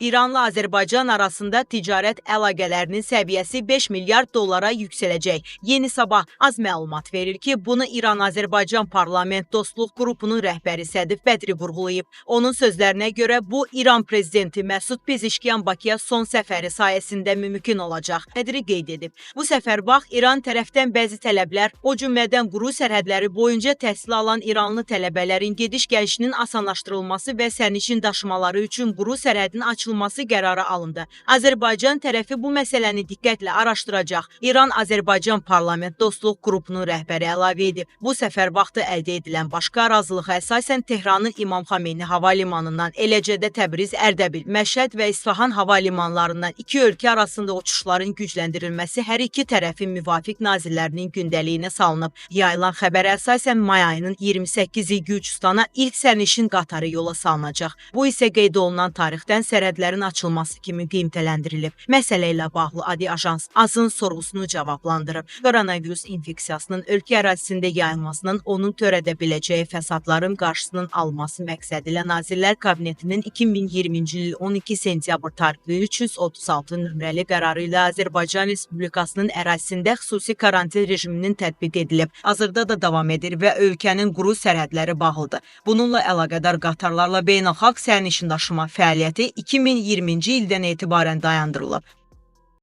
İranla Azərbaycan arasında ticarət əlaqələrinin səviyyəsi 5 milyard dollara yüksələcək. Yeni Sabah az məlumat verir ki, bunu İran-Azərbaycan Parlament Dostluq qrupunun rəhbəri Sədif Bədri vurğulayıb. Onun sözlərinə görə bu, İran prezidenti Məsud Pezeşkiyan Bakıya son səfəri sayəsində mümkün olacaq. Bədri qeyd edib. Bu səfər vaxt İran tərəfdən bəzi tələblər, o cümlədən quru sərhədləri boyunca təhsil alan İranlı tələbələrin gediş-gəlişinin asanlaşdırılması və sərnişin daşımaları üçün quru sərhədin açılması qərarı alındı. Azərbaycan tərəfi bu məsələni diqqətlə araşdıracaq. İran-Azərbaycan Parlament Dostluq qrupunun rəhbəri əlavə edib. Bu səfər vaxtı əldə edilən başqa razılığa əsasən Tehranın İmam Xomeyni hava limanından, eləcə də Təbriz, Ərdəbil, Məşhəd və İsfahan hava limanlarından iki ölkə arasında uçuşların gücləndirilməsi hər iki tərəfin müvafiq nazirlərinin gündəliyinə salınıb. Yayılan xəbərə əsasən may ayının 28-i Gürcüstana ilk sərnişin qatarı yola salınacaq. Bu isə qeyd olunan tarixdən sərhədlərin açılması kimi qiymətələndirilib. Məsələ ilə bağlı Adi Ajans AZın sorğusunu cavablandırıb. Koronavirus infeksiyasının ölkə ərazisində yayılmasının onun törədə biləcəyi fəsadların qarşısının alınması məqsədi ilə Nazirlər Kabinetinin 2020-ci il 12 sentyabr tarixli 336 nömrəli qərarı ilə Azərbaycan Respublikasının ərazisində xüsusi karantin rejiminin tətbiq edilib. Hazırda da davam edir və ölkənin quru sərhədləri bağlıdır. Bununla əlaqədar qatarlarla beynəlxalq sərnişin daşıma fəaliyyəti 2020-ci ildən etibarən dayandırılıb.